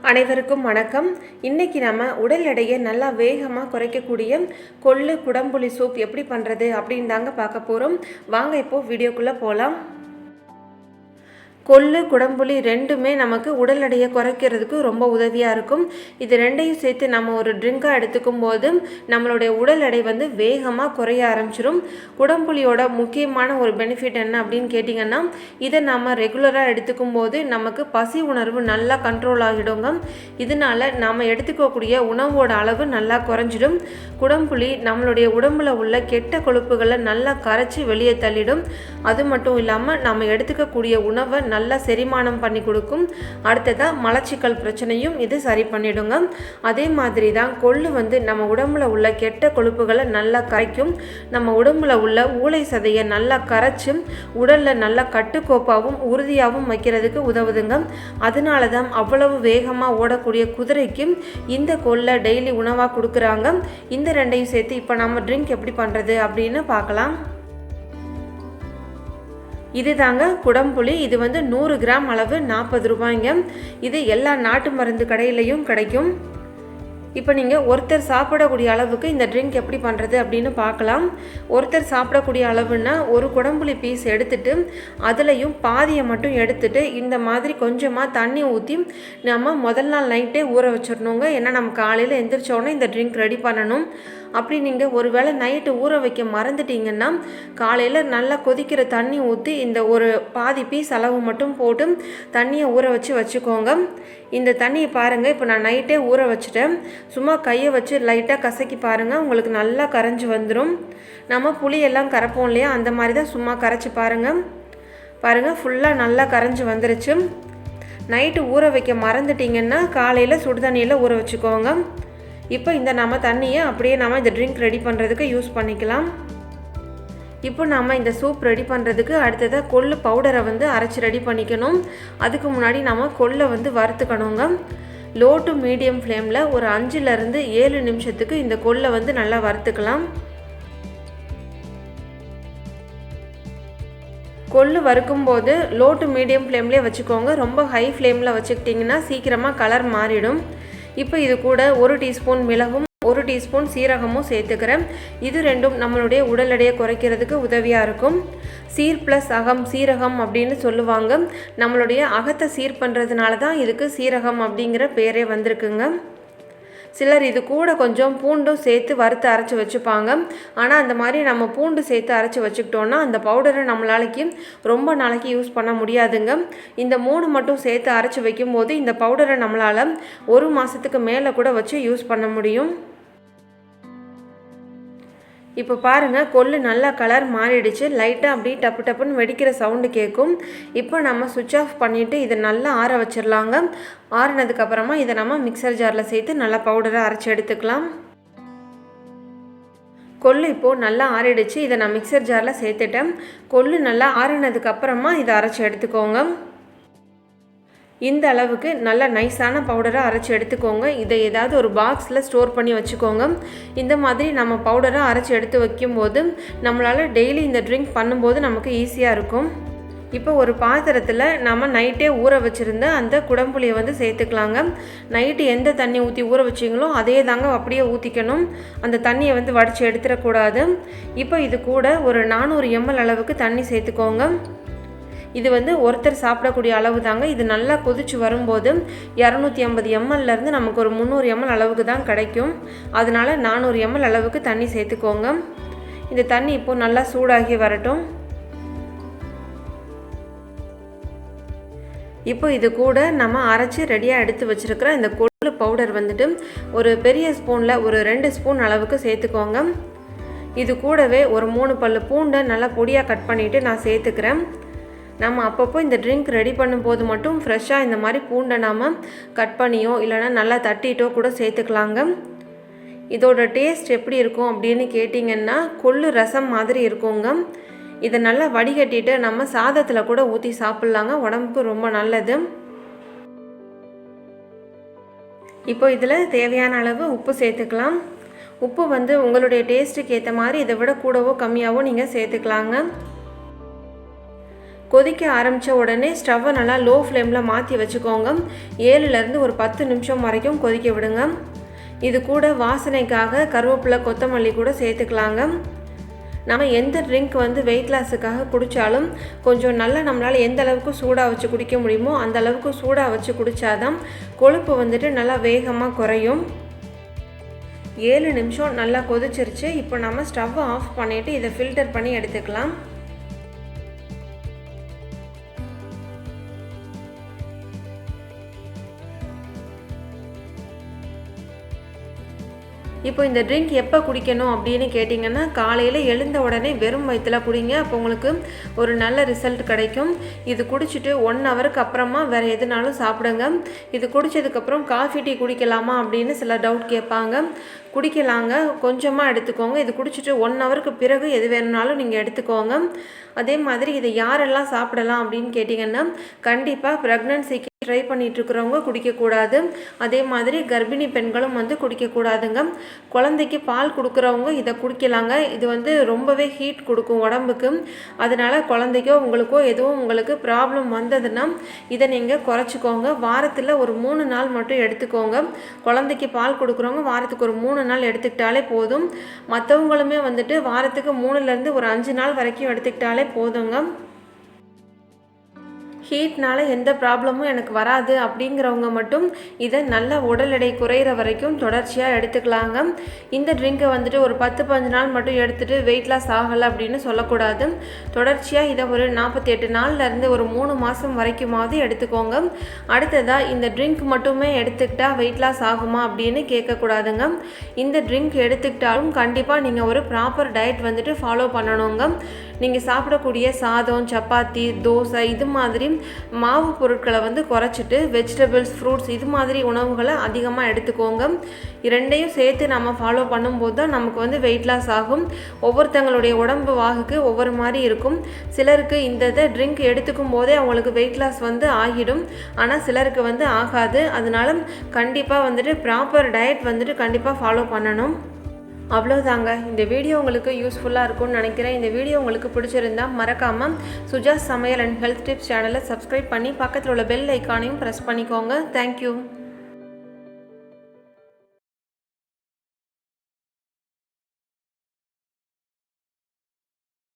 அனைவருக்கும் வணக்கம். இன்னைக்கு நம்ம உடல் எடையை நல்லா வேகமாக குறைக்கக்கூடிய கொள்ளு குடம்புளி சூப் எப்படி பண்ணுறது அப்படின்னு தாங்க பார்க்க போகிறோம். வாங்க இப்போது வீடியோக்குள்ளே போகலாம். கொள்ளு குடம்புளி ரெண்டுமே நமக்கு உடல் எடையை குறைக்கிறதுக்கு ரொம்ப உதவியாக இருக்கும். இது ரெண்டையும் சேர்த்து நம்ம ஒரு ட்ரிங்காக எடுத்துக்கும் போது நம்மளுடைய உடல் எடை வேகமாக குறைய ஆரம்பிச்சிடும். குடம்புளியோட முக்கியமான ஒரு பெனிஃபிட் என்ன அப்படின்னு கேட்டிங்கன்னா, இதை நம்ம ரெகுலராக எடுத்துக்கும் போது நமக்கு பசி உணர்வு நல்லா கண்ட்ரோல் ஆகிடுங்க. இதனால் நாம் எடுத்துக்கக்கூடிய உணவோட அளவு நல்லா குறைஞ்சிடும். குடம்புளி நம்மளுடைய உடம்பில் உள்ள கெட்ட கொழுப்புகளை நல்லா கரைச்சி வெளியே தள்ளிடும். அது மட்டும் இல்லாமல் நம்ம எடுத்துக்கக்கூடிய உணவை நல்லா செரிமானம் பண்ணி கொடுக்கும். அடுத்ததாக மலச்சிக்கல் பிரச்சனையும் இது சரி பண்ணிடுங்க. அதே மாதிரி தான் கொள்ளு நம்ம உடம்புல உள்ள கெட்ட கொழுப்புகளை நல்லா கரைக்கும். நம்ம உடம்புல உள்ள ஊளை சதையை நல்லா கரைச்சும் உடலில் நல்லா கட்டுக்கோப்பாகவும் உறுதியாகவும் வைக்கிறதுக்கு உதவுதுங்க. அதனால தான் அவ்வளவு வேகமாக ஓடக்கூடிய குதிரைக்கும் இந்த கொள்ளை டெய்லி உணவாக கொடுக்குறாங்க. இந்த ரெண்டையும் சேர்த்து இப்போ நம்ம ட்ரிங்க் எப்படி பண்ணுறது அப்படின்னு பார்க்கலாம். இது தாங்க குடம்புளி. இது 100 கிராம் அளவு 40 ரூபாய்ங்க. இது எல்லா நாட்டு மருந்து கடையிலையும் கிடைக்கும். இப்போ நீங்கள் ஒருத்தர் சாப்பிடக்கூடிய அளவுக்கு இந்த ட்ரிங்க் எப்படி பண்ணுறது அப்படின்னு பார்க்கலாம். ஒருத்தர் சாப்பிடக்கூடிய அளவுன்னா ஒரு குடம்புளி பீஸ் எடுத்துட்டு அதுலேயும் பாதியை மட்டும் எடுத்துட்டு இந்த மாதிரி கொஞ்சமாக தண்ணி ஊற்றி நம்ம முதல் நாள் நைட்டே ஊற வச்சிடணுங்க. ஏன்னா நம்ம காலையில் எந்திரிச்சோன்னே இந்த ட்ரிங்க் ரெடி பண்ணணும். அப்படி நீங்கள் ஒரு வேளை நைட்டு ஊற வைக்க மறந்துட்டீங்கன்னா காலையில் நல்லா கொதிக்கிற தண்ணி ஊற்றி இந்த ஒரு பாதி பீஸ் அளவு மட்டும் போட்டு தண்ணியை ஊற வச்சுக்கோங்க. இந்த தண்ணியை பாருங்கள், இப்போ நான் நைட்டே ஊற வச்சுட்டேன். சும்மா கையை வச்சு லைட்டாக கசக்கி பாருங்கள், உங்களுக்கு நல்லா கரைஞ்சி வந்துடும். நம்ம புளியெல்லாம் கரைப்போம் இல்லையா, அந்த மாதிரி தான் சும்மா கரைச்சி பாருங்கள் ஃபுல்லாக நல்லா கரைஞ்சி வந்துருச்சு. நைட்டு ஊற வைக்க மறந்துட்டிங்கன்னா காலையில் சுடு தண்ணியில் ஊற வச்சுக்கோங்க. இப்போ நம்ம தண்ணியை அப்படியே நம்ம இந்த ட்ரிங்க் ரெடி பண்ணுறதுக்கு யூஸ் பண்ணிக்கலாம். இப்போ நம்ம இந்த சூப் ரெடி பண்ணுறதுக்கு அடுத்ததாக கொள்ளு பவுடரை அரைச்சி ரெடி பண்ணிக்கணும். அதுக்கு முன்னாடி நம்ம கொள்ளை வறுத்துக்கணுங்க. லோ டு மீடியம் ஃப்ளேமில் ஒரு 5லேருந்து 7 நிமிஷத்துக்கு இந்த கொள்ளை நல்லா வறுத்துக்கலாம். கொள்ளு வறுக்கும்போது லோ டு மீடியம் ஃப்ளேம்லேயே வச்சுக்கோங்க. ரொம்ப ஹை ஃப்ளேமில் வச்சுக்கிட்டிங்கன்னா சீக்கிரமாக கலர் மாறிடும். இப்போ இது கூட 1 டீஸ்பூன் மிளகும் 1 டீஸ்பூன் சீரகமும் சேர்த்துக்கிறேன். இது ரெண்டும் நம்மளுடைய உடல் எடையை குறைக்கிறதுக்கு உதவியாக இருக்கும். சீர் ப்ளஸ் அகம் சீரகம் அப்படின்னு சொல்லுவாங்க. நம்மளுடைய அகத்தை சீர் பண்ணுறதுனால தான் இதுக்கு சீரகம் அப்படிங்கிற பேரே வந்திருக்குங்க. சிலர் இது கூட கொஞ்சம் பூண்டும் சேர்த்து வறுத்து அரைச்சி வச்சுப்பாங்க. ஆனால் அந்த மாதிரி நம்ம பூண்டு சேர்த்து அரைச்சி வச்சுக்கிட்டோன்னா அந்த பவுடரை நம்மளாலைக்கு ரொம்ப நாளைக்கு யூஸ் பண்ண முடியாதுங்க. இந்த 3 மட்டும் சேர்த்து அரைச்சி வைக்கும்போது இந்த பவுடரை நம்மளால் 1 மாதத்துக்கு மேலே கூட வச்சு யூஸ் பண்ண முடியும். இப்போ பாருங்கள், கொள்ளு நல்லா கலர் மாறிடுச்சு. லைட்டாக அப்படியே டப்பு டப்புன்னு வெடிக்கிற சவுண்டு கேட்கும். இப்போ நம்ம சுவிட்ச் ஆஃப் பண்ணிவிட்டு இதை நல்லா ஆற வச்சிடலாங்க. ஆறினதுக்கப்புறமா இதை நம்ம மிக்சர் ஜாரில் சேர்த்து நல்லா பவுடரை அரைச்சி எடுத்துக்கலாம். கொள்ளு இப்போது நல்லா ஆறிடுச்சு. இதை நான் மிக்சர் ஜாரில் சேர்த்துட்டேன். கொள்ளு நல்லா ஆறினதுக்கப்புறமா இதை அரைச்சி எடுத்துக்கோங்க. இந்த அளவுக்கு நல்ல நைஸான பவுடரை அரைச்சி எடுத்துக்கோங்க. இதை ஏதாவது ஒரு பாக்ஸில் ஸ்டோர் பண்ணி வச்சுக்கோங்க. இந்த மாதிரி நம்ம பவுடரை அரைச்சி எடுத்து வைக்கும்போது நம்மளால் டெய்லி இந்த ட்ரிங்க் பண்ணும்போது நமக்கு ஈஸியாக இருக்கும். இப்போ ஒரு பாத்திரத்தில் நம்ம நைட்டே ஊற வச்சுருந்த அந்த குடம்புளியை சேர்த்துக்கலாங்க. நைட்டு எந்த தண்ணி ஊற்றி ஊற வச்சிங்களோ அதே தாங்க அப்படியே ஊற்றிக்கணும். அந்த தண்ணியை வடித்து எடுத்துடக்கூடாது. இப்போ இது கூட ஒரு 400 ml அளவுக்கு தண்ணி சேர்த்துக்கோங்க. இது ஒருத்தர் சாப்பிடக்கூடிய அளவு தாங்க. இது நல்லா கொதிச்சு வரும்போது 250 mlலேருந்து நமக்கு ஒரு 300 ml அளவுக்கு தான் கிடைக்கும். அதனால் 400 ml அளவுக்கு தண்ணி சேர்த்துக்கோங்க. இந்த தண்ணி இப்போது நல்லா சூடாகி வரட்டும். இப்போ இது கூட நம்ம அரைச்சி ரெடியாக எடுத்து வச்சுருக்கிற இந்த கொள்ளு பவுடர் ஒரு பெரிய ஸ்பூனில் ஒரு 2 ஸ்பூன் அளவுக்கு சேர்த்துக்கோங்க. இது கூடவே ஒரு 3 பல்லு பூண்டை நல்லா பொடியாக கட் பண்ணிவிட்டு நான் சேர்த்துக்கிறேன். நம்ம அப்பப்போ இந்த ட்ரிங்க் ரெடி பண்ணும்போது மட்டும் ஃப்ரெஷ்ஷாக இந்த மாதிரி பூண்டை நாம் கட் பண்ணியோ இல்லைனா நல்லா தட்டிட்டோ கூட சேர்த்துக்கலாங்க. இதோட டேஸ்ட் எப்படி இருக்கும் அப்படின்னு கேட்டிங்கன்னா கொள்ளு ரசம் மாதிரி இருக்குங்க. இதை நல்லா வடிகட்டிட்டு நம்ம சாதத்தில் கூட ஊற்றி சாப்பிட்லாங்க. உடம்புக்கு ரொம்ப நல்லது. இப்போ இதில் தேவையான அளவு உப்பு சேர்த்துக்கலாம். உப்பு உங்களுடைய டேஸ்ட்டுக்கு ஏற்ற மாதிரி இதை விட கூடவோ கம்மியாகவோ நீங்கள் சேர்த்துக்கலாங்க. கொதிக்க ஆரம்பித்த உடனே ஸ்டவ்வை நல்லா லோ ஃப்ளேமில் மாற்றி வச்சுக்கோங்க. 7லேருந்து ஒரு 10 நிமிஷம் வரைக்கும் கொதிக்க விடுங்க. இது கூட வாசனைக்காக கருவேப்பிலை கொத்தமல்லி கூட சேர்த்துக்கலாங்க. நம்ம எந்த ட்ரிங்க் வெயிட் லாஸுக்காக குடித்தாலும் கொஞ்சம் நல்லா நம்மளால் எந்த அளவுக்கு சூடாக வச்சு குடிக்க முடியுமோ அந்த அளவுக்கு சூடாக வச்சு குடித்தாதான் கொழுப்பு நல்லா வேகமாக குறையும். 7 நிமிஷம் நல்லா கொதிச்சிருச்சு. இப்போ நம்ம ஸ்டவ்வை ஆஃப் பண்ணிவிட்டு இதை ஃபில்டர் பண்ணி எடுத்துக்கலாம். இப்போ இந்த ட்ரிங்க் எப்போ குடிக்கணும் அப்படின்னு கேட்டிங்கன்னா, காலையில் எழுந்த உடனே வெறும் வயிற்றில் குடிங்க. அப்போ உங்களுக்கு ஒரு நல்ல ரிசல்ட் கிடைக்கும். இது குடிச்சிட்டு 1 ஹவருக்கு அப்புறமா வேறு எதுனாலும் சாப்பிடுங்க. இது குடித்ததுக்கப்புறம் காஃபி டீ குடிக்கலாமா அப்படின்னு சில டவுட் கேட்பாங்க. குடிக்கலாங்க, கொஞ்சமாக எடுத்துக்கோங்க. இது குடிச்சிட்டு 1 ஹவருக்கு பிறகு எது வேணுனாலும் நீங்கள் எடுத்துக்கோங்க. அதே மாதிரி இதை யாரெல்லாம் சாப்பிடலாம் அப்படின்னு கேட்டிங்கன்னா, கண்டிப்பாக ப்ரெக்னன்சிக்கு ட்ரை பண்ணிகிட்ருக்கிறவங்க குடிக்கக்கூடாது. அதே மாதிரி கர்ப்பிணி பெண்களும் குடிக்கக்கூடாதுங்க. குழந்தைக்கு பால் கொடுக்குறவங்க இதை குடிக்கலாங்க. இது ரொம்பவே ஹீட் கொடுக்கும் உடம்புக்கு. அதனால் குழந்தைக்கோ உங்களுக்கோ எதுவும் உங்களுக்கு ப்ராப்ளம் வந்ததுன்னா இதை நீங்கள் குறைச்சிக்கோங்க. வாரத்தில் ஒரு 3 நாள் மட்டும் எடுத்துக்கோங்க. குழந்தைக்கு பால் கொடுக்குறவங்க வாரத்துக்கு ஒரு 3 நாள் எடுத்துக்கிட்டாலே போதும். மற்றவங்களுமே வாரத்துக்கு 3லேருந்து ஒரு 5 நாள் வரைக்கும் எடுத்துக்கிட்டாலே போதுங்க. ஹீட்னால் எந்த ப்ராப்ளமும் எனக்கு வராது அப்படிங்கிறவங்க மட்டும் இதை நல்ல உடல் எடை குறையிற வரைக்கும் தொடர்ச்சியாக எடுத்துக்கலாங்க. இந்த ட்ரிங்கை ஒரு 10-15 நாள் மட்டும் எடுத்துகிட்டு வெயிட் லாஸ் ஆகலை அப்படின்னு சொல்லக்கூடாது. தொடர்ச்சியாக இதை ஒரு 48 நாள்லேருந்து ஒரு 3 மாதம் வரைக்குமாவது எடுத்துக்கோங்க. அடுத்ததாக இந்த ட்ரிங்க் மட்டுமே எடுத்துக்கிட்டால் வெயிட் லாஸ் ஆகுமா அப்படின்னு கேட்கக்கூடாதுங்க. இந்த ட்ரிங்க் எடுத்துக்கிட்டாலும் கண்டிப்பாக நீங்கள் ஒரு ப்ராப்பர் டயட் ஃபாலோ பண்ணணுங்க. நீங்கள் சாப்பிடக்கூடிய சாதம், சப்பாத்தி, தோசை இது மாதிரி மாவு பொருட்களை குறைச்சிட்டு வெஜிடபிள்ஸ், ஃப்ரூட்ஸ் இது மாதிரி உணவுகளை அதிகமாக எடுத்துக்கோங்க. இரண்டையும் சேர்த்து நம்ம ஃபாலோ பண்ணும்போது தான் நமக்கு வெயிட் லாஸ் ஆகும். ஒவ்வொருத்தங்களுடைய உடம்பு வாகுக்கு ஒவ்வொரு மாதிரி இருக்கும். சிலருக்கு இந்த ட்ரிங்க் எடுத்துக்கும் போதே அவங்களுக்கு வெயிட் லாஸ் ஆகிடும். ஆனால் சிலருக்கு ஆகாது. அதனால கண்டிப்பாக ப்ராப்பர் டயட் கண்டிப்பாக ஃபாலோ பண்ணணும். அவ்வளோதாங்க. இந்த வீடியோ உங்களுக்கு யூஸ்ஃபுல்லாக இருக்கும்னு நினைக்கிறேன். இந்த வீடியோ உங்களுக்கு பிடிச்சிருந்தால் மறக்காமல் சுஜா சமையல் அண்ட் ஹெல்த் டிப்ஸ் சேனலை சப்ஸ்கிரைப் பண்ணி பக்கத்தில் உள்ள பெல் ஐக்கானையும் ப்ரெஸ் பண்ணிக்கோங்க. தேங்க்யூ.